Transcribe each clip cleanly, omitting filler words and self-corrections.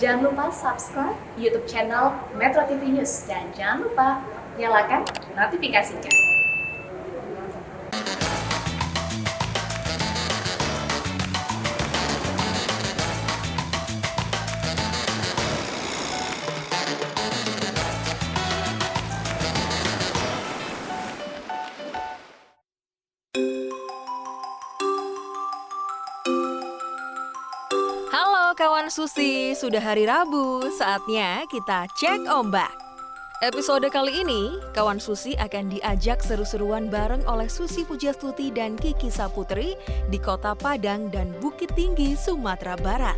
Jangan lupa subscribe YouTube channel Metro TV News dan jangan lupa nyalakan notifikasinya. Halo kawan Susi, sudah hari Rabu, saatnya kita cek ombak. Episode kali ini, kawan Susi akan diajak seru-seruan bareng oleh Susi Pujastuti dan Kiki Saputri di Kota Padang dan Bukit Tinggi, Sumatera Barat.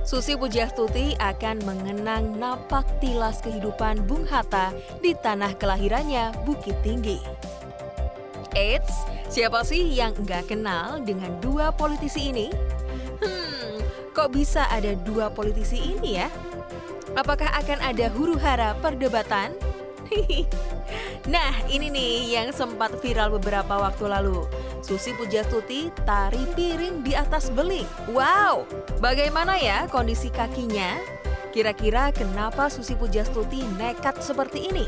Susi Pujastuti akan mengenang napak tilas kehidupan Bung Hatta di tanah kelahirannya, Bukit Tinggi. Eits, siapa sih yang nggak kenal dengan dua politisi ini? Kok bisa ada dua politisi ini ya? Apakah akan ada huru-hara perdebatan? Nah, ini nih yang sempat viral beberapa waktu lalu. Susi Pujastuti tari piring di atas beling. Wow, bagaimana ya kondisi kakinya? Kira-kira kenapa Susi Pujastuti nekat seperti ini?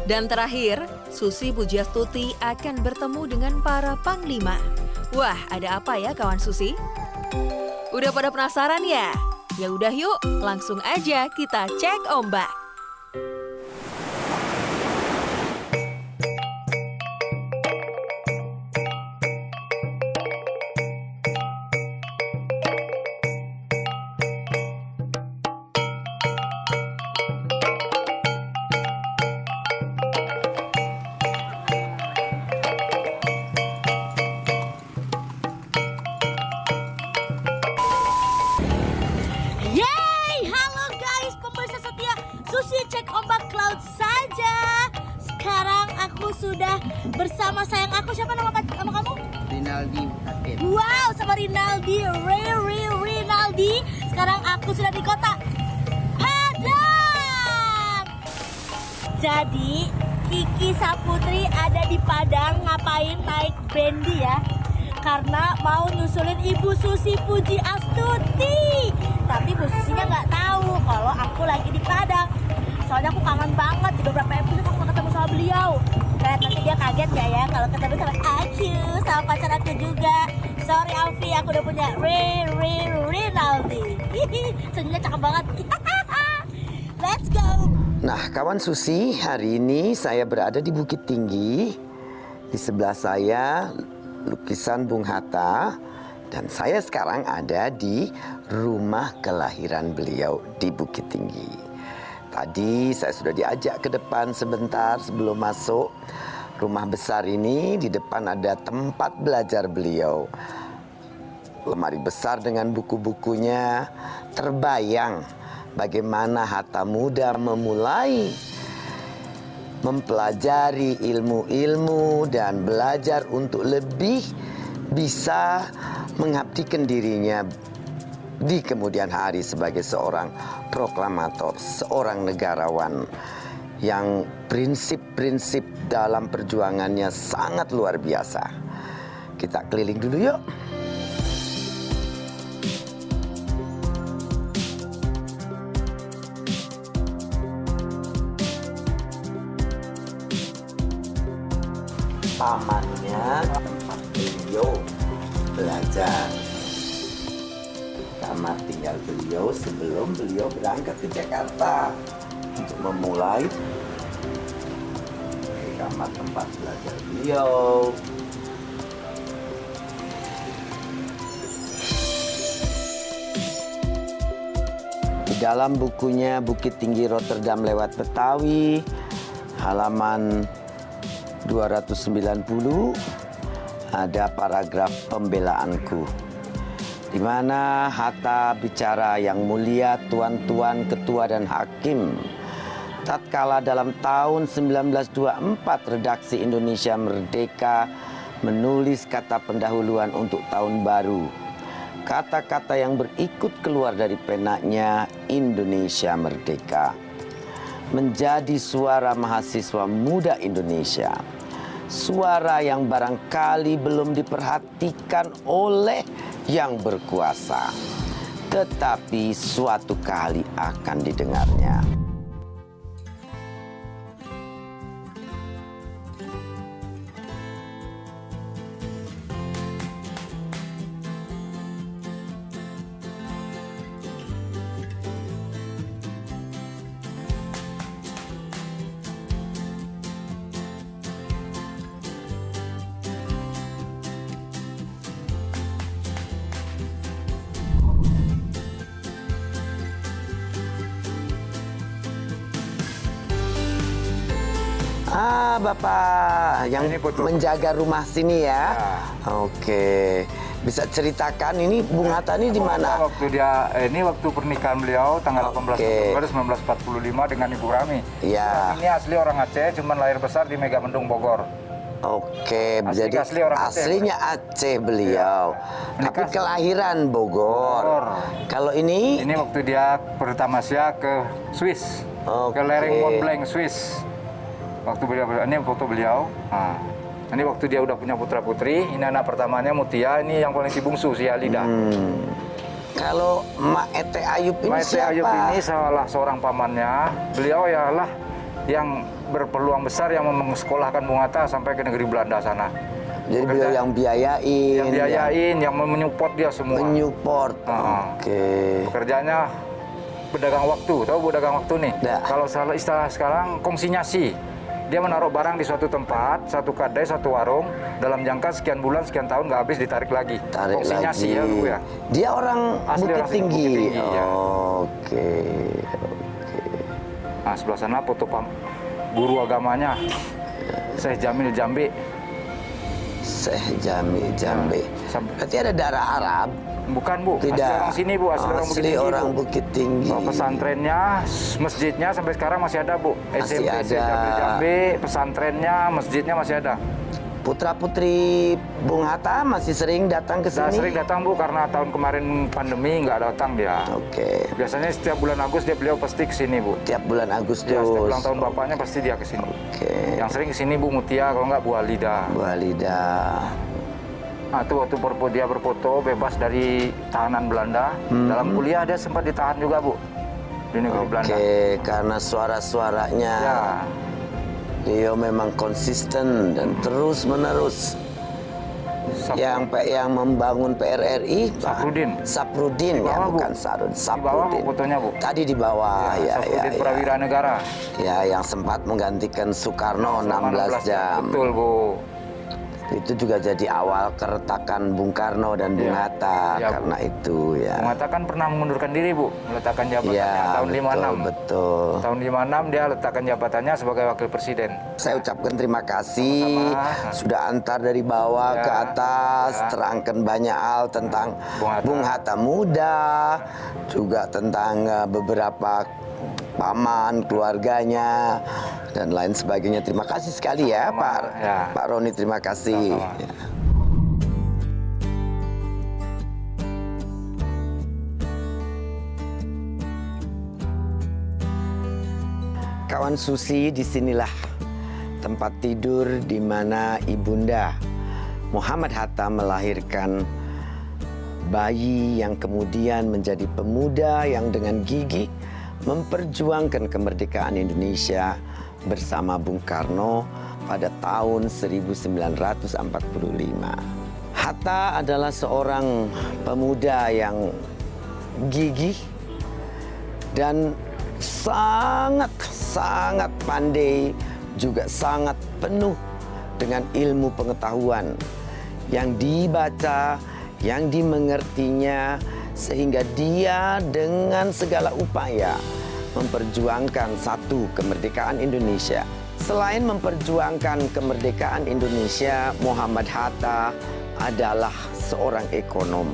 Dan terakhir, Susi Pujastuti akan bertemu dengan para panglima. Wah, ada apa ya kawan Susi? Udah pada penasaran ya? Ya udah yuk, langsung aja kita cek ombak. Susi cek ombak laut saja. Sekarang aku sudah bersama sayang aku. Siapa nama kamu? Rinaldi Atin. Wow, sama Rinaldi. Rinaldi. Sekarang aku sudah di kota Padang. Jadi Kiki Saputri ada di Padang. Ngapain naik bendi ya? Karena mau nyusulin Ibu Susi Pujiastuti. Tapi Bu Susinya nggak tahu kalau aku lagi di Padang. Soalnya aku kangen banget, di beberapa episode aku ketemu sama beliau. Lihat nanti dia kaget gak ya kalau ketemu sama aku, sama pacar aku juga. Sorry Alfi, aku udah punya Rinaldi. Senyumnya cakep banget. Let's go. Nah, kawan Susi, hari ini saya berada di Bukit Tinggi. Di sebelah saya lukisan Bung Hatta. Dan saya sekarang ada di rumah kelahiran beliau di Bukit Tinggi. Tadi saya sudah diajak ke depan sebentar sebelum masuk rumah besar ini. Di depan ada tempat belajar beliau. Lemari besar dengan buku-bukunya. Terbayang bagaimana Hatta muda memulai mempelajari ilmu-ilmu dan belajar untuk lebih bisa mengabdikan dirinya di kemudian hari sebagai seorang proklamator, seorang negarawan yang prinsip-prinsip dalam perjuangannya sangat luar biasa. Kita keliling dulu yuk. Tamannya tempat beliau belajar. Kamar tinggal beliau sebelum beliau berangkat ke Jakarta untuk memulai kamar tempat belajar beliau. Di dalam bukunya Bukit Tinggi Rotterdam lewat Betawi, halaman 290 ada paragraf pembelaanku, di mana Hatta bicara yang mulia tuan-tuan ketua dan hakim. Tatkala dalam tahun 1924 redaksi Indonesia Merdeka menulis kata pendahuluan untuk tahun baru. Kata-kata yang berikut keluar dari penanya Indonesia Merdeka. Menjadi suara mahasiswa muda Indonesia. Suara yang barangkali belum diperhatikan oleh yang berkuasa. tetapi suatu kali akan didengarnya. Bapak yang Ini betul. menjaga rumah sini ya. Ya. Oke. Bisa ceritakan ini Bung Hatta ini di mana? Waktu dia ini waktu pernikahan beliau tanggal 18 Oke. Oktober 1945 dengan Ibu Rami. Iya. Ini asli orang Aceh, cuman lahir besar di Megamendung, Bogor. Oke, Asli- jadi asli orang Aceh. aslinya Aceh beliau. Menikah- Tapi kelahiran Bogor. Bogor. Kalau ini Ini waktu dia pertamasia ke Swiss, Oke. ke lereng Mont Blanc, Swiss. Waktu beliau, ini foto beliau. Nah, ini waktu dia udah punya putra putri. Ini anak pertamanya Mutia. Ini yang paling si bungsu si Alida. kalau Mak Ete Ayub ini Maite siapa? Ayub ini salah seorang pamannya. Beliau ialah yang berpeluang besar yang mensekolahkan Bung Hatta sampai ke negeri Belanda sana. Jadi beliau yang biayain, Yang biayain, yang menyupport dia semua. menyupport. Ah. Oke. Pekerjaannya pedagang waktu. Tahu pedagang waktu nih? Dah. Kalau salah istilah sekarang kongsinyasi. Dia menaruh barang di suatu tempat, satu kedai, satu warung, dalam jangka sekian bulan, sekian tahun nggak habis ditarik lagi. Tarik kongsinyasi lagi. ya, Bu ya. Dia orang Asli Bukit orang sini, Tinggi. Bukit Tinggi, ya. Oke. Nah, sebelah sana foto guru agamanya, Syekh Jamil Jambi. Syekh Jamil Jambi. Sam- Berarti ada darah Arab? Bukan, Bu. Tidak. Asli orang sini, Bu. Asli orang Bukit Tinggi, orang Bu. Bukit Tinggi. Oh, pesantrennya, masjidnya sampai sekarang masih ada, Bu. Masih SMP ada. Syekh Jamil Jambi, pesantrennya, masjidnya masih ada. Putra-putri Bung Hatta masih sering datang ke Saya sini? sering datang, Bu, karena tahun kemarin pandemi nggak datang dia. Oke. Biasanya setiap bulan Agustus dia beliau pasti ke sini, Bu. Tiap bulan Agustus. Ya, setiap ulang tahun bapaknya pasti dia ke sini. Oke. Yang sering ke sini Bu Mutia, kalau nggak Bu Alida. Bu Alida. Nah, itu waktu dia berfoto bebas dari tahanan Belanda. Dalam kuliah dia sempat ditahan juga, Bu, di negeri Belanda. Oke, karena suara-suaranya Ya, dia memang konsisten dan terus-menerus. Yang membangun PRRI Saprudin. Saprudin Di ya, bawah, Bu. bukan Sarun. Di bawah, Bu, Saprudin. fotonya, Bu. Tadi di bawah ya, Saprudin Prawira Negara. Ya, yang sempat menggantikan Soekarno 16 jam. Betul, Bu. Itu juga jadi awal keretakan Bung Karno dan Bung Iya. Hatta Iya, Bu. karena itu ya. Mengatakan pernah mengundurkan diri, Bu, meletakkan jabatannya Ya, tahun 56. betul. Tahun 56 dia letakkan jabatannya sebagai wakil presiden. Saya ucapkan terima kasih Sama-sama. sudah antar dari bawah Ya, ke atas, ya. terangkan banyak hal tentang Bung Hatta. Bung Hatta muda, juga tentang beberapa paman, keluarganya, dan lain sebagainya. Terima kasih sekali ya, Sama-sama, Pak. ya. Pak Roni, terima kasih. Sama-sama. Ya. Kawan Susi, disinilah tempat tidur di mana Ibunda Muhammad Hatta melahirkan bayi yang kemudian menjadi pemuda yang dengan gigih memperjuangkan kemerdekaan Indonesia bersama Bung Karno pada tahun 1945. Hatta adalah seorang pemuda yang gigih dan sangat pandai, juga sangat penuh dengan ilmu pengetahuan yang dibaca, yang dimengertinya, sehingga dia dengan segala upaya memperjuangkan satu kemerdekaan Indonesia. Selain memperjuangkan kemerdekaan Indonesia, Muhammad Hatta adalah seorang ekonom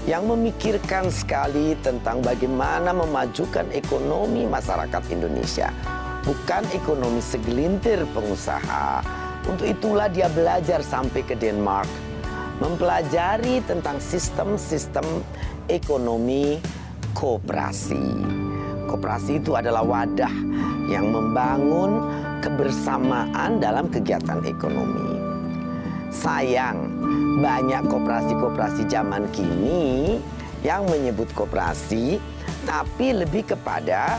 yang memikirkan sekali tentang bagaimana memajukan ekonomi masyarakat Indonesia, bukan ekonomi segelintir pengusaha. Untuk itulah dia belajar sampai ke Denmark, mempelajari tentang sistem-sistem ekonomi koperasi. Koperasi itu adalah wadah yang membangun kebersamaan dalam kegiatan ekonomi. Sayang, banyak koperasi-koperasi zaman kini yang menyebut koperasi, tapi lebih kepada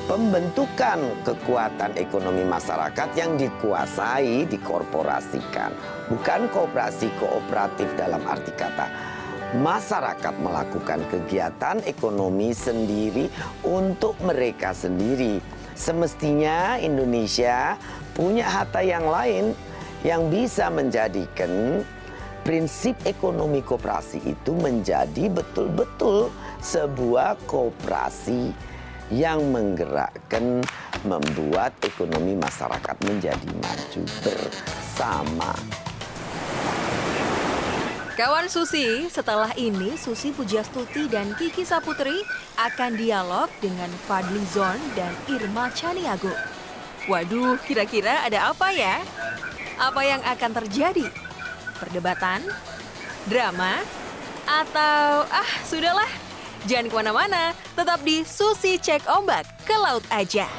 pembentukan kekuatan ekonomi masyarakat yang dikuasai, dikorporasikan. Bukan koperasi kooperatif dalam arti kata masyarakat melakukan kegiatan ekonomi sendiri untuk mereka sendiri. Semestinya Indonesia punya harta yang lain yang bisa menjadikan prinsip ekonomi koperasi itu menjadi betul-betul sebuah koperasi yang menggerakkan, membuat ekonomi masyarakat menjadi maju bersama. Kawan Susi, setelah ini Susi Pujiastuti dan Kiki Saputri akan dialog dengan Fadlizon dan Irma Chaniago. Waduh, kira-kira ada apa ya? Apa yang akan terjadi? Perdebatan? Drama? Atau sudahlah, jangan kemana-mana, tetap di Susi Cek Ombak ke Laut aja.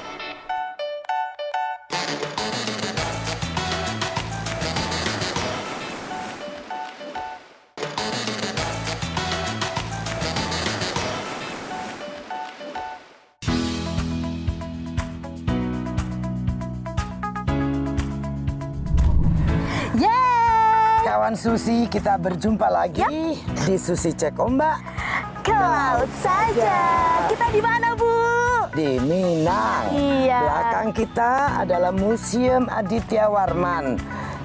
Kawan Susi, kita berjumpa lagi di Susi Cek Ombak Ke laut saja. Kita di mana, Bu? di Minang. Iya. Belakang kita adalah Museum Aditya Warman,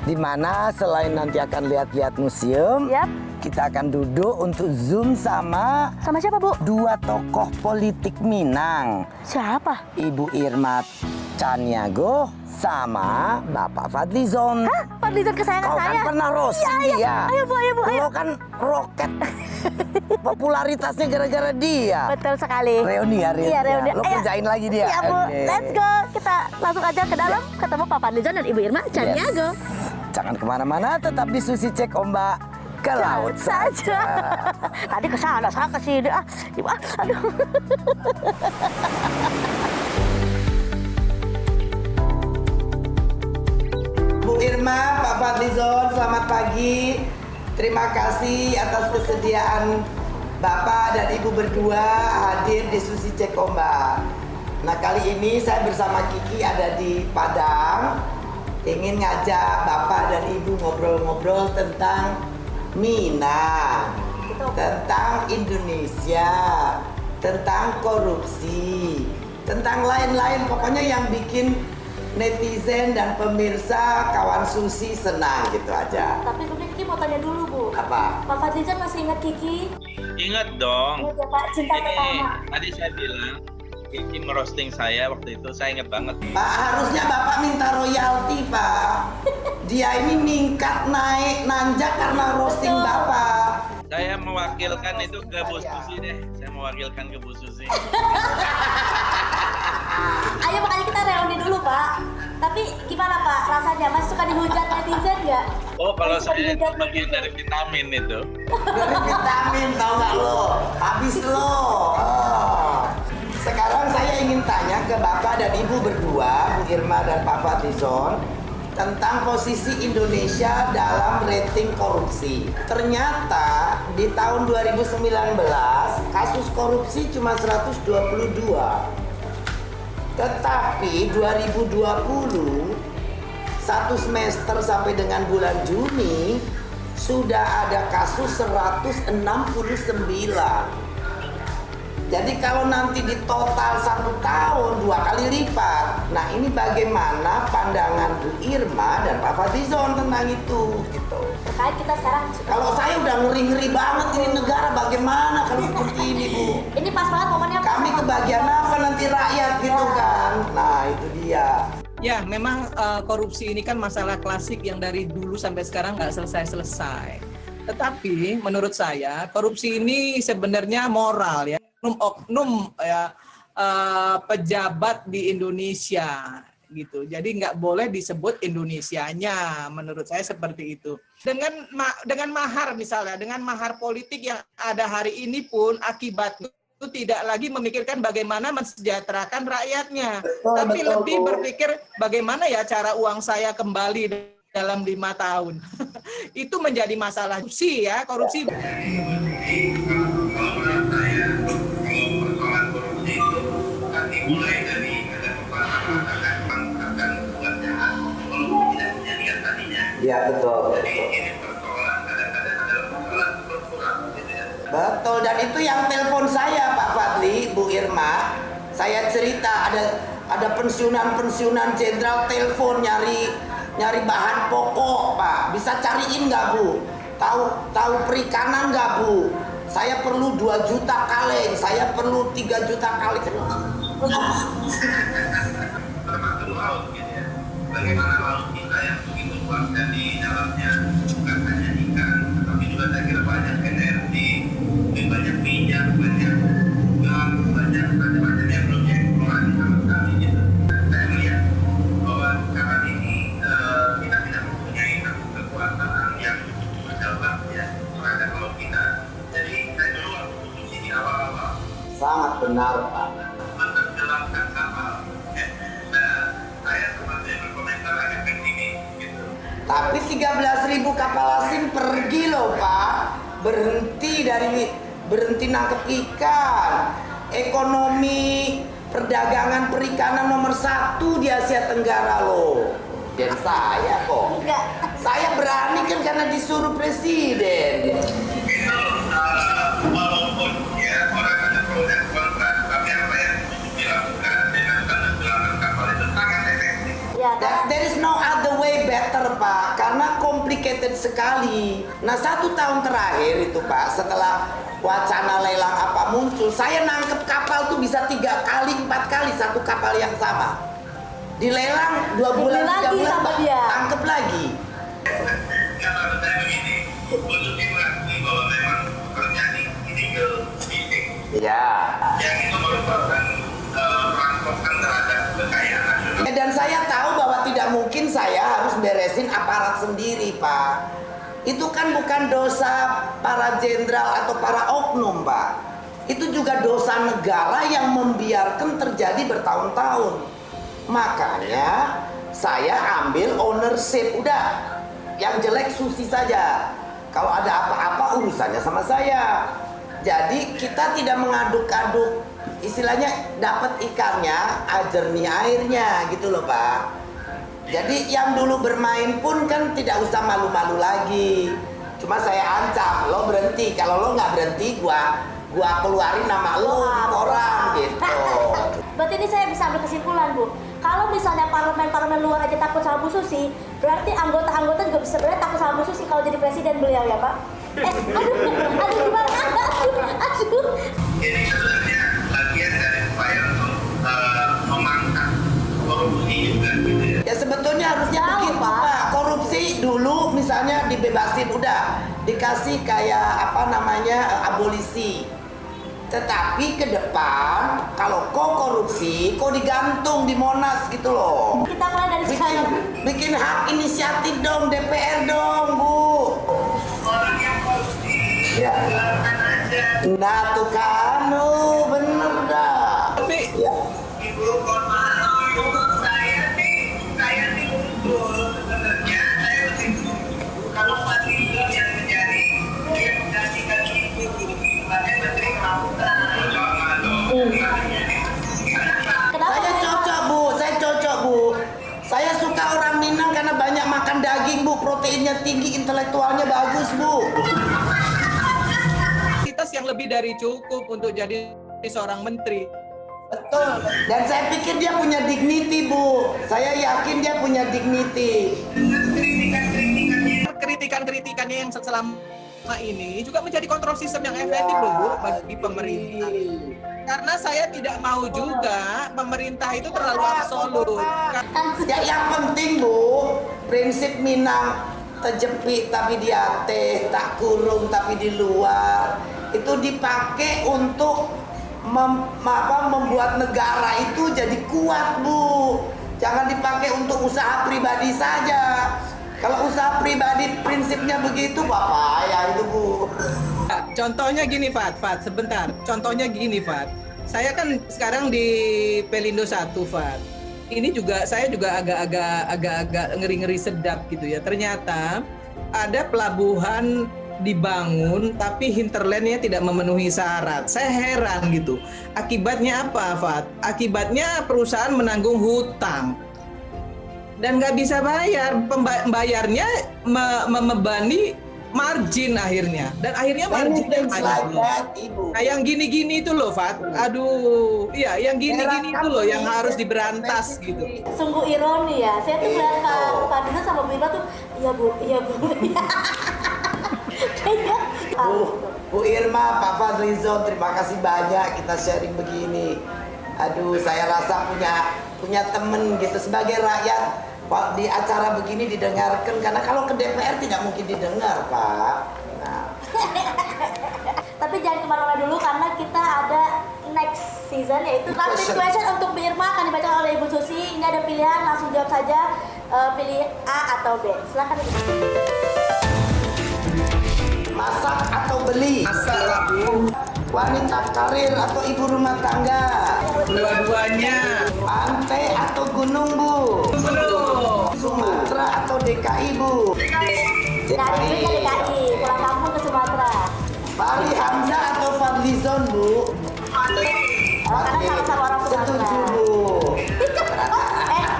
di mana selain nanti akan lihat-lihat museum, Yap. kita akan duduk untuk zoom sama Sama siapa, Bu? dua tokoh politik Minang, Siapa? Ibu Irma Chaniago sama Bapak Fadlizon. Hah? Fadlizon kesayangan Kau saya. kan pernah roasting dia. Ayo, Bu, ayo, Bu, ayo. Lo kan roket. Popularitasnya gara-gara dia. Betul sekali. Reuni ya, Iya, reuni. Lo Ayo. kerjain lagi dia. Iya, Bu. Oke. Let's go. Kita langsung aja ke dalam ketemu Pak Fadlizon dan Ibu Irma Chaniago. Jangan kemana-mana, tetap di Susi Cek Ombak ke laut saja. Tadi ke sana, saya ke sini. Ibu, aduh. Bu Irma, Pak Fadlizon, selamat pagi. Terima kasih atas kesediaan Bapak dan Ibu berdua hadir di Susi Cek Ombak. Nah, kali ini saya bersama Kiki ada di Padang. Ingin ngajak Bapak dan Ibu ngobrol-ngobrol tentang Minang, tentang Indonesia, tentang korupsi, tentang lain-lain, pokoknya yang bikin netizen dan pemirsa kawan Susi senang gitu aja. Tapi kemudian Kiki mau tanya dulu, Bu. Apa? Pak Fadlizon masih ingat Kiki? Ingat dong. Ingat ya, Pak, cinta Ini pertama. tadi saya bilang Kiki merosting saya waktu itu, saya ingat banget. Pak, harusnya Bapak minta royalti, Pak. Dia ini mingkat naik nanjak karena roasting Betul. Bapak. Saya mewakilkan itu ke Bu Susi deh. Saya mewakilkan ke Bu Susi. Ayo makanya kita reuni dulu, Pak. Tapi gimana, Pak? Rasanya masih suka dihujat netizen nggak? Oh, kalau Masih suka saya itu dihujat bagian netizen? dari vitamin itu. Dari vitamin, tau gak lo? Habis lo. Oh. Sekarang saya ingin tanya ke Bapak dan Ibu berdua, Bu Irma dan Pak Fadlizon, tentang posisi Indonesia dalam rating korupsi. Ternyata di tahun 2019 kasus korupsi cuma 122. Tetapi 2020 satu semester sampai dengan bulan Juni sudah ada kasus 169. Jadi kalau nanti di total 1 tahun 2 kali lipat. Nah, ini bagaimana pandangan Bu Irma dan Pak Fadlizon tentang itu gitu. Terkait kita sekarang. Kalau saya udah ngeri-ngeri banget ini negara, bagaimana kalau seperti ini, Bu? Ini pas banget momennya. Pak. Kami kebagian apa nanti rakyat gitu kan. Nah, itu dia. Ya, memang korupsi ini kan masalah klasik yang dari dulu sampai sekarang nggak selesai-selesai. Tetapi menurut saya korupsi ini sebenarnya moral ya, oknum ya, pejabat di Indonesia gitu. Jadi nggak boleh disebut Indonesianya, menurut saya seperti itu. Dengan mahar misalnya, dengan mahar politik yang ada hari ini pun akibatnya itu tidak lagi memikirkan bagaimana mensejahterakan rakyatnya, tapi lebih berpikir bagaimana ya cara uang saya kembali dalam 5 tahun. Itu menjadi masalah korupsi ya, korupsi. Ya betul. Jadi ini persoalan kadang-kadang adalah persoalan berkurang gitu ya. Betul, dan itu yang telepon saya Pak Fadli, Bu Irma. Saya cerita ada pensiunan jenderal telepon nyari bahan pokok Pak. Bisa cariin nggak Bu? Tahu perikanan nggak Bu? Saya perlu 2 juta kaleng, saya perlu 3 juta kaleng. Termasuk laut gitu ya. Bagaimana laut kita yang begitu luas dan di dalamnya bukan hanya ikan, tapi juga saya kira banyak energi, banyak minyak, banyak gas, banyak macam-macam yang belum dieksplorasi sama sekali gitu. Saya melihat bahwa sekarang ini kita tidak mempunyai satu kekuasaan yang berjalan ya terhadap laut kita. Jadi saya dulu waktu diskusi di awal-awal Sangat benar Pak. menjelaskan hal ya. Nah, saya sebenarnya berkomentar agak pesimis gitu. Tapi 13.000 kapal asing pergi loh Pak. Berhenti nangkep ikan. Ekonomi perdagangan perikanan nomor 1 di Asia Tenggara loh. Dan saya kok. Enggak. Saya berani kan karena disuruh presiden. Itu walaupun ya orang ada pro dan kontra, tapi apa yang dilakukan dengan penenggelaman kapal itu sangat efektif. Ya, karena There is no other way better Pak, karena complicated sekali. Nah 1 tahun terakhir itu Pak, setelah wacana lelang apa muncul, saya nangkep kapal tuh bisa 3 kali, 4 kali satu kapal yang sama. Dilelang 2 bulan, 3 Lagi bulan, sama Pak, dia. tangkep lagi. Yang harus saya begini, untuk dimengakui bahwa memang terjadi illegal fishing Ya. yang itu merupakan perampokan terhadap kekayaan nasional. Dan saya tahu bahwa tidak mungkin saya harus beresin aparat sendiri Pak. Itu kan bukan dosa para jenderal atau para oknum Pak. Itu juga dosa negara yang membiarkan terjadi bertahun-tahun. Makanya saya ambil ownership, udah yang jelek Susi saja. Kalau ada apa-apa urusannya sama saya. Jadi kita tidak mengaduk-aduk, istilahnya dapat ikannya, jernih airnya gitu loh Pak. Jadi yang dulu bermain pun kan tidak usah malu-malu lagi. Cuma saya ancam, lo berhenti. Kalau lo nggak berhenti, gua keluarin nama lo di koran gitu. berarti ini saya bisa ambil kesimpulan Bu. Kalau misalnya parlemen luar aja takut sama Bu Susi, berarti anggota-anggota juga sebenarnya takut sama Bu Susi kalau jadi presiden beliau ya Pak? Aduh gimana? Aduh. Ini sebenarnya bagian dari upaya untuk memangkas korupsi juga gitu ya. Ya sebetulnya harusnya Jauh, begitu Pak. Pak. Korupsi dulu misalnya dibebasin udah, dikasih kayak abolisi. Tetapi ke depan kalau kau korupsi, kau digantung di Monas gitu loh. Kita mulai dari sekarang. Bikin hak inisiatif dong, DPR dong Bu. Orang yang korupsi Ya. silakan aja. Nah tuh kan, bener dah. Tapi Ya. Ibu maaf, saya nih unggul sebenarnya. Saya lebih kalau Pak Tito yang menjadi dia menggantikan ibu sebagai menteri kelautan. Jangan dong. Kenapa? Saya cocok Bu. Saya suka orang Minang karena banyak makan daging Bu, proteinnya tinggi, intelektualnya bagus Bu. kapasitas yang lebih dari cukup untuk jadi seorang menteri. Betul. Dan saya pikir dia punya dignity Bu. Saya yakin dia punya dignity. Kritikan-kritikannya yang selama ini juga menjadi kontrol sistem yang efektif loh Bu bagi pemerintah. Karena saya tidak mau juga pemerintah itu terlalu absolut. Ya, yang penting Bu, prinsip Minang terjepit tapi di hati, tak kurung tapi di luar, itu dipakai untuk membuat negara itu jadi kuat Bu. Jangan dipakai untuk usaha pribadi saja. Kalau usaha pribadi prinsipnya begitu, Bapak ya itu Bu. Contohnya gini Fat, sebentar. Contohnya gini Fat. Saya kan sekarang di Pelindo 1 Fat. Ini juga saya juga agak-agak ngeri-ngeri sedap gitu ya. Ternyata ada pelabuhan dibangun tapi hinterlandnya tidak memenuhi syarat. Saya heran gitu. Akibatnya apa Fat? Akibatnya perusahaan menanggung hutang. dan nggak bisa bayar. Bayarnya membebani margin akhirnya, dan akhirnya marginnya Ibu. nah yang gini-gini itu loh, Fat. Aduh, iya, yang gini-gini itu loh yang harus diberantas gitu. Sungguh ironi ya. Saya tuh melihat Pak Fadlina sama Bu Irma tuh, iya Bu. Kayaknya Bu Irma, Pak Fadlizon, terima kasih banyak kita sharing begini. Aduh, saya rasa punya temen gitu sebagai rakyat. Pak, di acara begini didengarkan, karena kalau ke DPR tidak mungkin didengar, Pak. Nah. Tapi jangan kemana-mana dulu karena kita ada next season, yaitu rapid question untuk Bu Irma akan dibacakan oleh Ibu Susi. Ini ada pilihan, langsung jawab saja, pilih A atau B. Silakan Ibu. Masak atau beli? Masak lah, Bu. Wanita karir atau ibu rumah tangga? Dua-duanya. Pantai atau gunung, Bu? Sumatera atau DKI, Bu? Dari DKI, pulang kampung ke Sumatera. Fahri Hamzah atau Fadlizon, Bu? Karena sama-sama orang Sumatera. Setuju, Bu.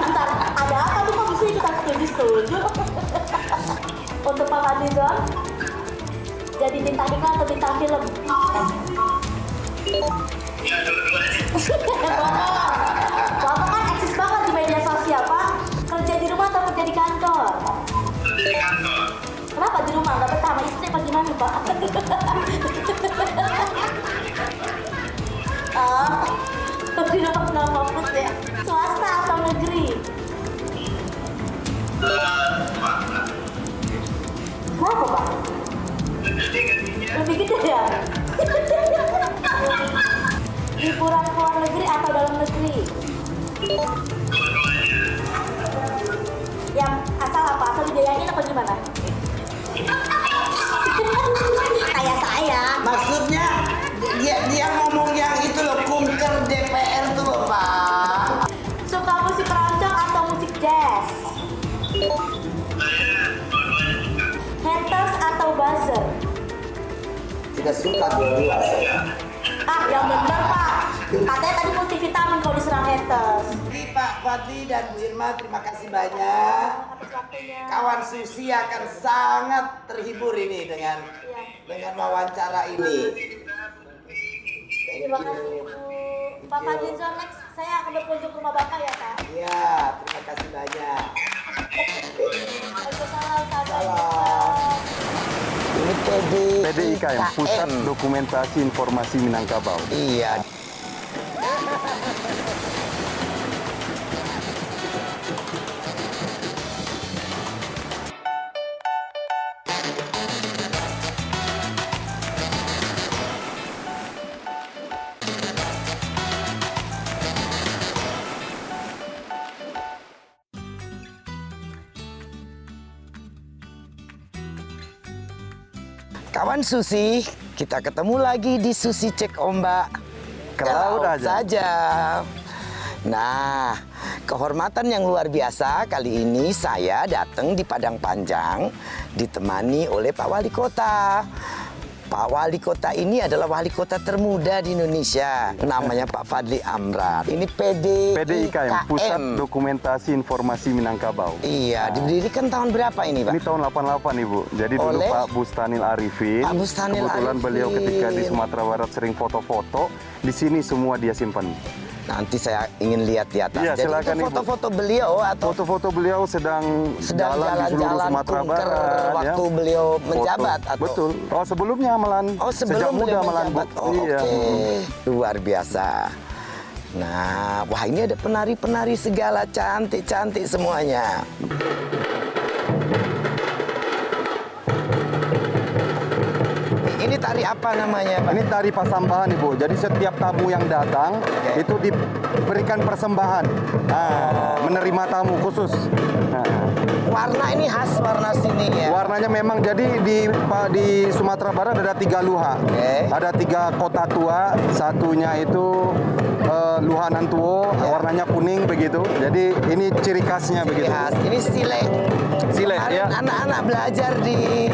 Bentar, ada apa tuh kok bisa kita setuju? Untuk Pak Fadlizon, jadi bintang iklan atau bintang film? Ya, dua-duanya. Bapak kan eksis banget di media sosial, Pak. Kerja di rumah atau kerja di kantor? Kerja di kantor. Kenapa di rumah? Nggak betah sama istri apa gimana, Pak? Di rumah nggak fokus ya. Swasta atau negeri? Kenapa, Pak? Lebih gede ya? Liburan ke luar negeri atau dalam negeri? Yang asal apa? Asal dibiayain apa gimana? Kayak saya. Maksudnya dia ngomong yang itu loh, kunker DPR tuh loh, Pak. Suka musik keroncong atau musik jazz? Haters atau buzzer? Tidak suka dua-dua saya. Yang bener, Pak. Katanya tadi multivitamin kalau diserang haters. Jadi Pak Fadli dan Bu Irma, terima kasih banyak. Atas waktunya. Kawan Susi akan sangat terhibur ini dengan wawancara ini. Terima kasih, Ibu. Pak Fadlizon, next saya akan berkunjung ke rumah Bapak ya, Pak. Iya, terima kasih banyak. Waalaikumsalam, Salam. Ini PDIKM, Pusat Dokumentasi Informasi Minangkabau. Iya. Kawan Susi, kita ketemu lagi di Susi Cek Ombak. Ke laut saja. Nah, kehormatan yang luar biasa kali ini saya datang di Padang Panjang ditemani oleh Pak Wali Kota. Pak Wali Kota ini adalah wali kota termuda di Indonesia. Namanya Pak Fadli Amran. Ini PDIKM, Pusat Dokumentasi Informasi Minangkabau. Iya, didirikan tahun berapa ini, Pak? Ini tahun 88, Ibu. Jadi dulu Oleh Pak Bustanil Arifin. Pak Bustanil Kebetulan beliau Arifin. ketika di Sumatera Barat sering foto-foto. Di sini semua dia simpan. Nanti saya ingin lihat di atas. Iya, Jadi silakan, itu Ibu. foto-foto beliau atau Foto-foto beliau sedang jalan di seluruh jalan-jalan Sumatera kunker Barat. waktu beliau menjabat atau? Betul. Oh, sebelumnya malan. Oh, Sejak sebelum muda beliau malan, Bu. menjabat. Oh, Iya. oke. Luar biasa. Nah, wah ini ada penari-penari segala cantik-cantik semuanya. Ini tari apa namanya, Pak? Ini tari pasambahan, Ibu. Jadi setiap tamu yang datang itu diberikan persembahan. Menerima tamu khusus. Warna ini khas warna sini ya. Warnanya memang jadi di Sumatera Barat ada 3 luha. Ada 3 kota tua, satunya itu Luhanan Tuo, warnanya kuning begitu. Jadi ini ciri khasnya begitu. Khas. Ini sile. Sile, Kemarin ya. anak-anak belajar di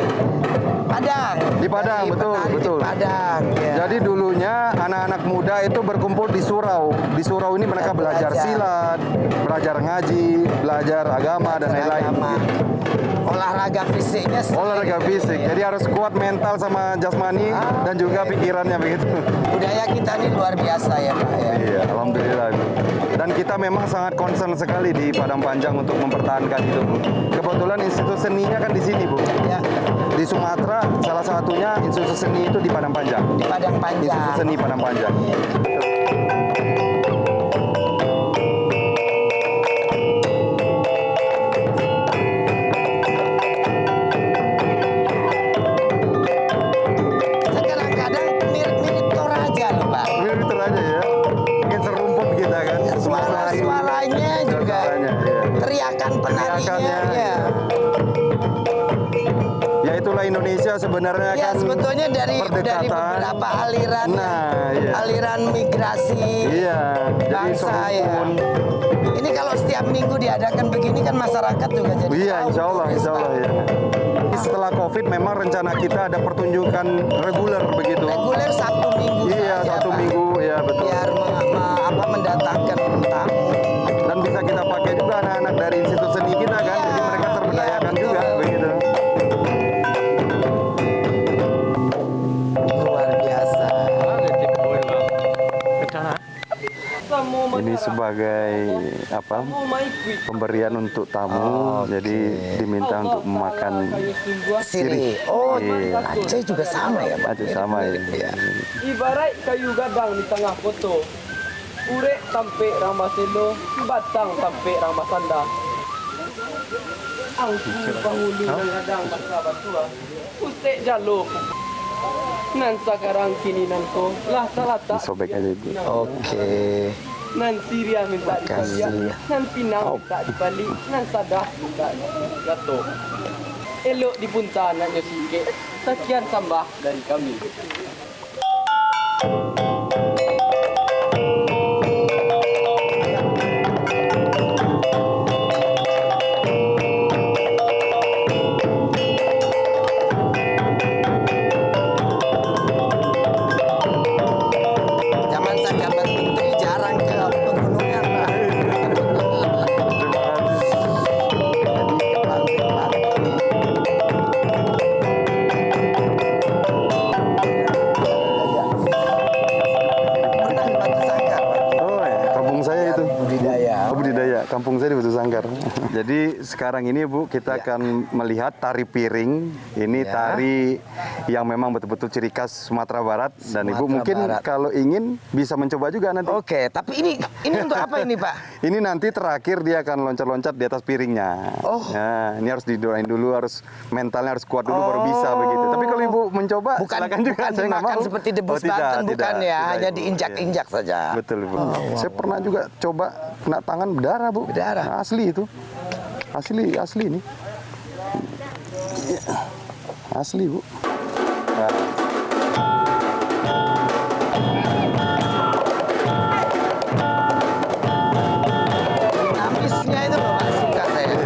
Padang. Di Padang, Jadi betul, penari betul. Di Padang. Ya. Jadi dulunya anak-anak muda itu berkumpul di surau. Di surau ini mereka belajar silat, belajar ngaji, belajar agama dan lain-lain. Agama. Olahraga fisiknya. Olahraga fisik. Jadi harus kuat mental sama jasmani dan juga pikirannya begitu. Budaya kita ini luar biasa ya Pak ya. Iya, alhamdulillah. Bu. Dan kita memang sangat concern sekali di Padang Panjang untuk mempertahankan itu, Bu. Kebetulan institut seninya kan di sini, Bu. Ya. Di Sumatera salah satunya institut seni itu di Padang Panjang. Di Padang Panjang. Institut seni Padang Panjang. Kadang-kadang mirip-mirip Toraja loh Pak. Mirip itu aja ya. Mungkin serumput kita kan. Suaranya juga. Suaranya, iya. Teriakan penarinya. Teriakannya, Ya. Ya itulah Indonesia sebenarnya Ya kan. sebetulnya dari perdekatan. beberapa aliran Nah, iya. aliran migrasi Iya, jadi bangsa ya. serumpun. Ini kalau setiap minggu diadakan begini kan masyarakat juga jadi Iya, tahu insya Allah turis, Pak. ya. Setelah COVID memang rencana kita ada pertunjukan reguler begitu. Reguler Sabtu Minggu Iya, saja, Sabtu Pak. Minggu, ya betul. Biar mendatangkan tamu. Dan bisa kita pakai juga anak-anak dari institut seni kita kan, Iya, jadi mereka terberdayakan iya, juga betul. begitu. Luar biasa. Ini sebagai apa? Pemberian untuk tamu, jadi diminta untuk memakan Siri. Oh, Iya. Aceh juga sama ya, Pak? Aceh sama ya. Iya. Ibarat kayu gadang di tengah foto. Urek sampai Ramaselo, batang sampai Ramasanda. Angku penghulu gadang basa batua. Usek jalur. Nan sekarang kini nanko lah salata. Sobek aja itu. Oke. Nan Syria minta dibalik, Makasih. nan Pinang minta dibalik, nan Sadah minta gato. Elok dipunta nak nyosike. Sekian sambah dari kami. Zaman saya jabat menteri jarang ke pegunungan, Pak. Jadi ke pantai-pantai. Pernah di Batu Sangkar, Pak? Oh ya, kampung saya itu. Budidaya. Oh, budidaya, kampung saya di Batu Sangkar. Jadi sekarang ini Bu, kita akan melihat tari piring. Ini Ya. tari yang memang betul-betul ciri khas Sumatera Barat. Dan Ibu Sumatera mungkin Barat. kalau ingin bisa mencoba juga nanti. Oke, tapi ini untuk apa ini, Pak? Ini nanti terakhir dia akan loncat-loncat di atas piringnya. Oh. Nah, ini harus didoain dulu, harus mentalnya harus kuat dulu baru bisa begitu. Tapi kalau Ibu mencoba, silakan juga. Bukan Saya nggak dimakan mau. seperti debus tidak, Banten, bukan tidak, ya, tidak, hanya Ibu. diinjak-injak Iya. saja. Betul, Ibu. Saya pernah juga coba kena tangan berdarah, Bu. Berdarah? Nah, asli itu. Asli ini. Iya. Asli, Bu. Nah. Namisnya itu loh, Pak, suka saya.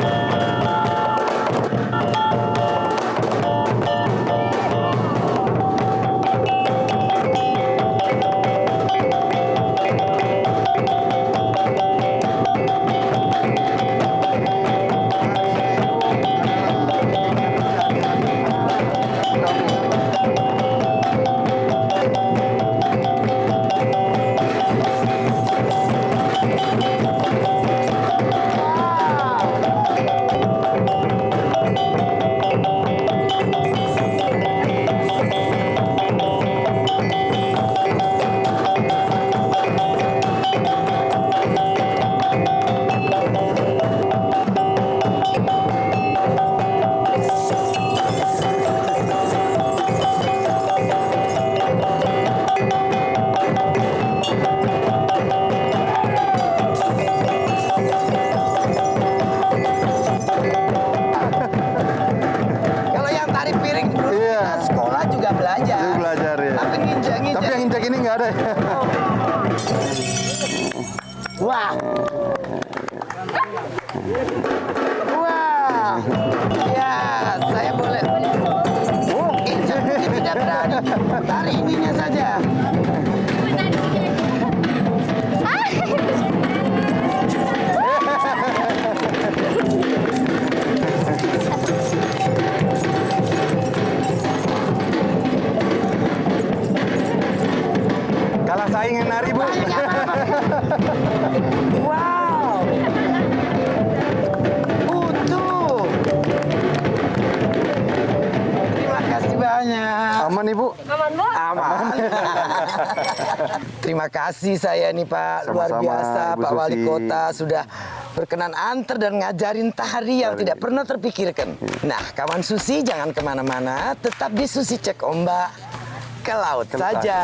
Kalau yang tari piring dulu Iya. kita sekolah juga belajar. Saya belajar ya. Tapi nginjak-nginjak. Tapi yang injak ini nggak ada ya. Wah. Wah. Ya, saya boleh. Oh, ini Rasain nari, Bu. Wow. Utuh. Terima kasih banyak. Aman, Ibu? Aman, Bu? Aman. Terima kasih saya nih Pak, luar Sama-sama, biasa Ibu Pak Wali Susi. Kota sudah berkenan antar dan ngajarin tari yang tidak pernah terpikirkan. Nah, kawan Susi jangan kemana-mana, tetap di Susi Cek Ombak ke laut saja.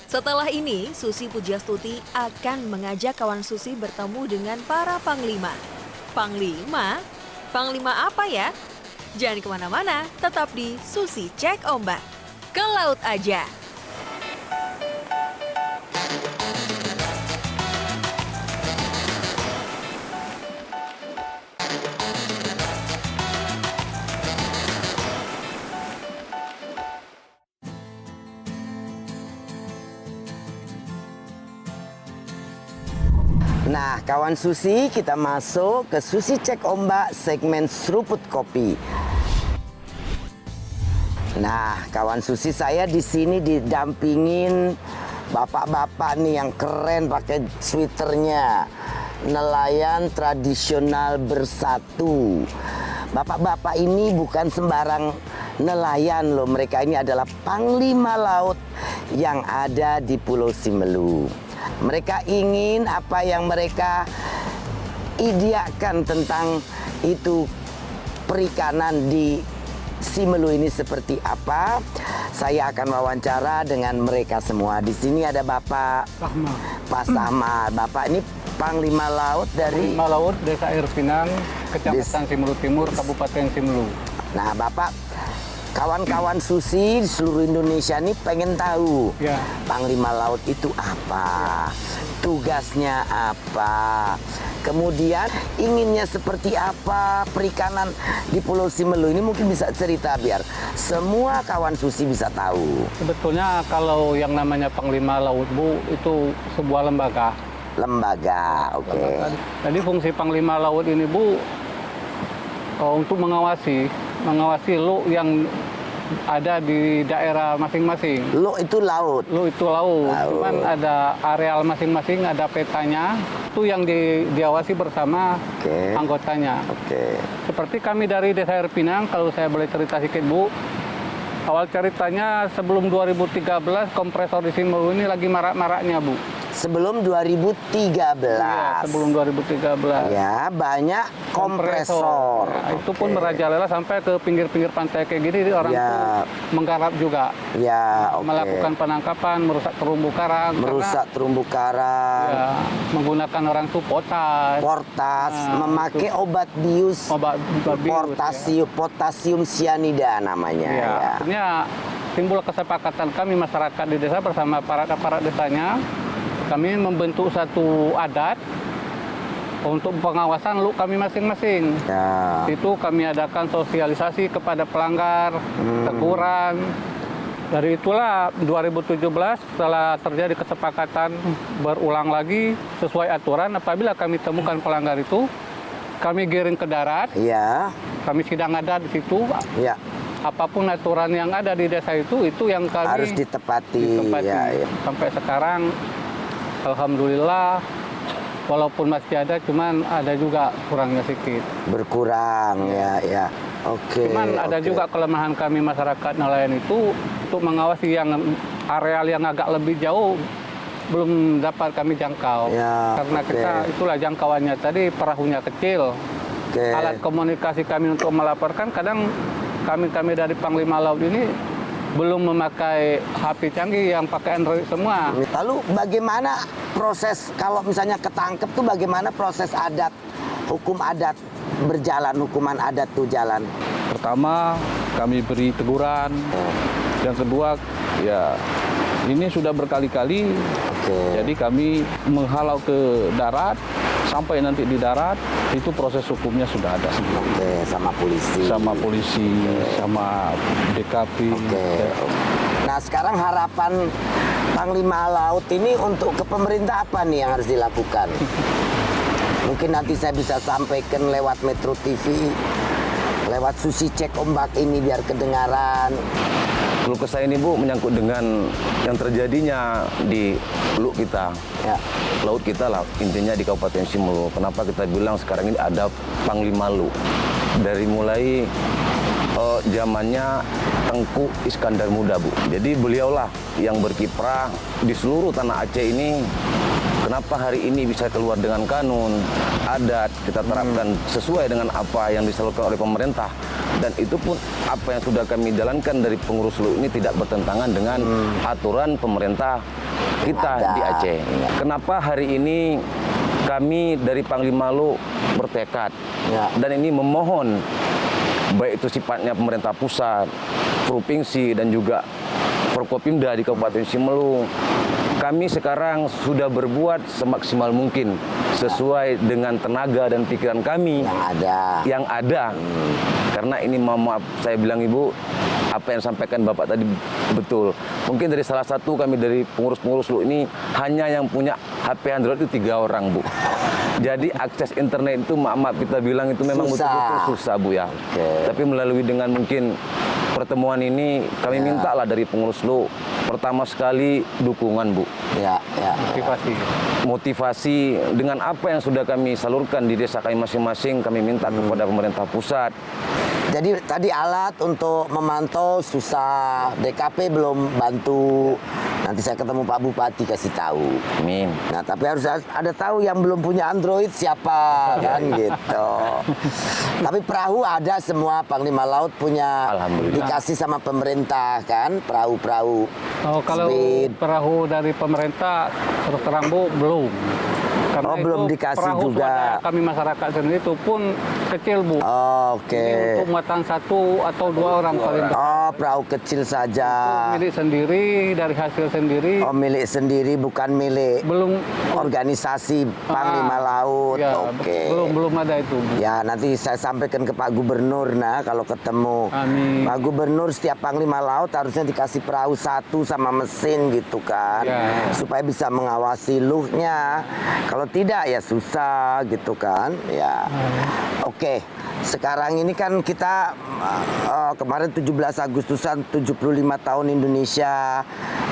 Setelah ini, Susi Pujiastuti akan mengajak kawan Susi bertemu dengan para panglima. Panglima? Panglima apa ya? Jangan kemana-mana, tetap di Susi Cek Ombak. Ke laut aja. Nah, kawan Susi, kita masuk ke Susi Cek Ombak segmen seruput kopi. Nah, kawan Susi, saya di sini didampingin bapak-bapak nih yang keren pakai sweaternya. Nelayan tradisional bersatu. Bapak-bapak ini bukan sembarang nelayan loh, mereka ini adalah panglima laut yang ada di Pulau Simelu. Mereka ingin apa yang mereka ideakan tentang itu perikanan di Simelu ini seperti apa. Saya akan wawancara dengan mereka semua. Di sini ada Bapak Pak Sahmar. Bapak ini Panglima Laut dari Panglima Laut Desa Air Pinang, Kecamatan Simelu Timur, Kabupaten Simelu. Nah, Bapak, kawan-kawan Susi di seluruh Indonesia ini pengen tahu Ya. Panglima Laut itu apa, tugasnya apa, kemudian inginnya seperti apa perikanan di Pulau Simelu ini. Mungkin bisa cerita biar semua kawan Susi bisa tahu. Sebetulnya kalau yang namanya Panglima Laut, Bu, itu sebuah lembaga. Lembaga, oke. Jadi fungsi Panglima Laut ini, Bu, untuk mengawasi lu yang ada di daerah masing-masing. Lu itu laut. Lu itu laut. Cuman ada areal masing-masing, ada petanya. Itu yang diawasi bersama anggotanya. Seperti kami dari Desa Air Pinang, kalau saya boleh cerita sedikit, Bu. Awal ceritanya sebelum 2013 kompresor di Simelu ini lagi marak-maraknya, Bu. Sebelum 2013. Iya, sebelum 2013. Ya, banyak kompresor. Ya, itu pun merajalela sampai ke pinggir-pinggir pantai kayak gini, orang tuh menggarap juga. Ya, melakukan penangkapan, merusak terumbu karang. Merusak terumbu karang. Ya, menggunakan orang tuh potas. Memakai obat bius. Potasium cyanida namanya. Ya, Ya. akhirnya timbul kesepakatan kami masyarakat di desa bersama aparat desanya. Kami membentuk satu adat untuk pengawasan lu kami masing-masing. Ya. Itu kami adakan sosialisasi kepada pelanggar, teguran. Dari itulah 2017 setelah terjadi kesepakatan berulang lagi sesuai aturan, apabila kami temukan pelanggar itu, kami giring ke darat. Ya. Kami sidang adat di situ. Ya. Apapun aturan yang ada di desa itu yang kami harus ditepati. Ya, ya. Sampai sekarang alhamdulillah, walaupun masih ada, cuman ada juga kurangnya sedikit. Berkurang, ya. Oke. Cuman ada juga kelemahan kami masyarakat nelayan itu untuk mengawasi yang areal yang agak lebih jauh belum dapat kami jangkau. Ya, Karena kita itulah jangkauannya tadi, perahunya kecil. Alat komunikasi kami untuk melaporkan kadang kami dari Panglima Laut ini belum memakai HP canggih yang pakai Android semua. Lalu bagaimana proses kalau misalnya ketangkep tuh, bagaimana proses adat, hukum adat berjalan, hukuman adat tuh jalan? Pertama, kami beri teguran. Yang kedua, ya ini sudah berkali-kali. Jadi kami menghalau ke darat, sampai nanti di darat itu proses hukumnya sudah ada semua. Sama polisi. Sama polisi, sama DKP. Nah, sekarang harapan Panglima Laut ini untuk ke pemerintah apa nih yang harus dilakukan? Mungkin nanti saya bisa sampaikan lewat Metro TV, lewat Susi Cek Ombak ini biar kedengaran. Keluh kesah ini Bu menyangkut dengan yang terjadinya di teluk kita, laut kita lah intinya di Kabupaten Simelu. Kenapa kita bilang sekarang ini ada Panglima Lu? Dari mulai zamannya Tengku Iskandar Muda Bu. Jadi beliaulah yang berkiprah di seluruh tanah Aceh ini. Kenapa hari ini bisa keluar dengan kanun adat kita terapkan sesuai dengan apa yang disalurkan oleh pemerintah, dan itu pun apa yang sudah kami jalankan dari pengurus LU ini tidak bertentangan dengan aturan pemerintah kita di Aceh. Kenapa hari ini kami dari Panglima LU bertekad dan ini memohon baik itu sifatnya pemerintah pusat, provinsi dan juga Forkopimda di Kabupaten Simelu. Kami sekarang sudah berbuat semaksimal mungkin sesuai dengan tenaga dan pikiran kami yang ada. Karena ini maaf saya bilang Ibu, apa yang sampaikan Bapak tadi betul. Mungkin dari salah satu kami dari pengurus-pengurus LU ini hanya yang punya HP Android itu 3 orang Bu. Jadi akses internet itu maaf kita bilang itu memang betul-betul susah Bu ya. Tapi melalui dengan mungkin pertemuan ini kami mintalah dari pengurus LU pertama sekali dukungan Bu. Motivasi dengan apa yang sudah kami salurkan di desa kami masing-masing, kami minta kepada pemerintah pusat. Jadi tadi alat untuk memantau susah, DKP belum bantu. Nanti saya ketemu Pak Bupati kasih tahu. Amin. Nah, tapi harus ada tahu yang belum punya Android siapa kan gitu. Tapi perahu ada semua, Panglima Laut punya, dikasih sama pemerintah kan, perahu-perahu. Oh, kalau perahu dari pemerintah terus terang Bu belum. Karena belum dikasih perahu juga. Kami masyarakat sendiri itu pun kecil Bu. Ini untuk muatan 1 atau 2 orang paling. Perahu kecil saja. Itu milik sendiri, dari hasil sendiri. Milik sendiri bukan milik organisasi Panglima Laut. Ya, belum ada itu Bu. Ya, nanti saya sampaikan ke Pak Gubernur kalau ketemu. Amin. Pak Gubernur setiap Panglima Laut harusnya dikasih perahu 1 sama mesin gitu kan. Supaya bisa mengawasi luhnya. Kalau tidak ya susah gitu kan ya. Oke, sekarang ini kan kita kemarin 17 Agustusan 75 tahun Indonesia,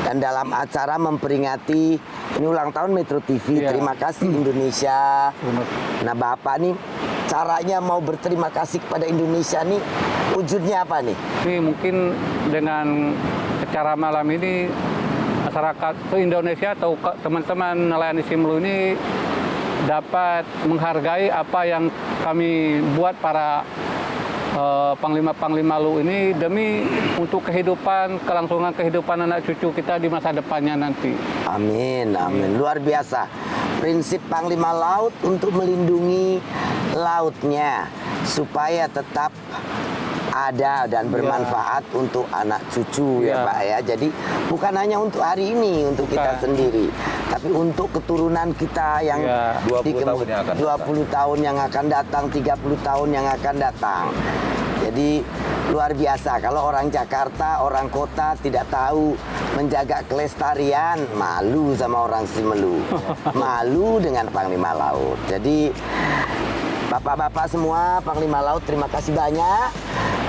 dan dalam acara memperingati ini ulang tahun Metro TV. Terima kasih Indonesia. Nah Bapak nih caranya mau berterima kasih kepada Indonesia nih wujudnya apa nih? Ini mungkin dengan acara malam ini masyarakat Indonesia atau teman-teman nelayan di Simelu ini dapat menghargai apa yang kami buat para Panglima-Panglima LU ini demi untuk kelangsungan kehidupan anak cucu kita di masa depannya nanti. Amin, amin. Luar biasa. Prinsip Panglima Laut untuk melindungi lautnya supaya tetap ada dan bermanfaat untuk anak cucu ya Pak ya. Jadi bukan hanya untuk hari ini untuk kita sendiri, tapi untuk keturunan kita yang 20 tahun yang akan datang, 30 tahun yang akan datang. Jadi luar biasa kalau orang Jakarta, orang kota tidak tahu menjaga kelestarian, malu sama orang Simelu. Malu dengan Panglima Laut. Jadi Bapak-bapak semua, Panglima Laut, terima kasih banyak.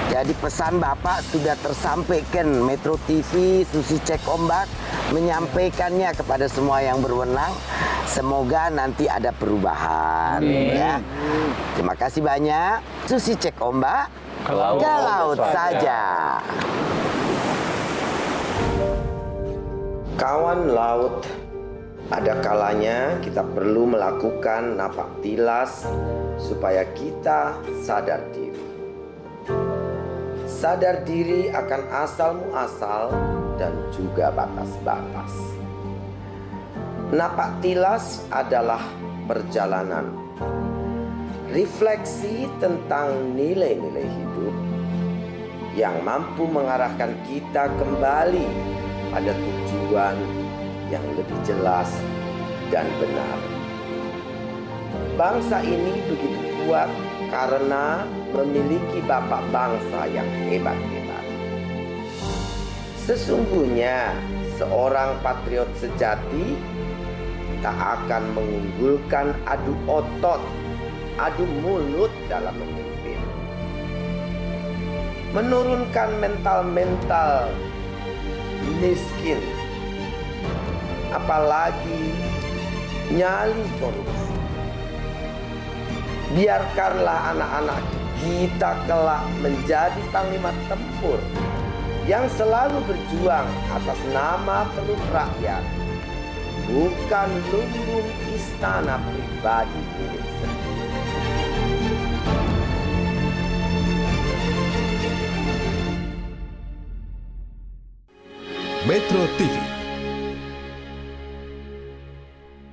Jadi pesan Bapak sudah tersampaikan. Metro TV, Susi Cek Ombak menyampaikannya kepada semua yang berwenang. Semoga nanti ada perubahan. Ya. Terima kasih banyak. Susi Cek Ombak, ke laut saja. Kawan laut, ada kalanya kita perlu melakukan napak tilas supaya kita sadar diri. Sadar diri akan asal-muasal dan juga batas-batas. Napak tilas adalah perjalanan. Refleksi tentang nilai-nilai hidup yang mampu mengarahkan kita kembali pada tujuan yang lebih jelas dan benar. Bangsa ini begitu kuat karena memiliki bapak bangsa yang hebat-hebat. Sesungguhnya seorang patriot sejati tak akan mengunggulkan adu otot, adu mulut dalam memimpin. Menurunkan mental-mental miskin, apalagi nyali korupsi. Biarkanlah anak-anak kita kelak menjadi panglima tempur yang selalu berjuang atas nama perut rakyat, bukan lumbung istana pribadi milik sendiri. Metro TV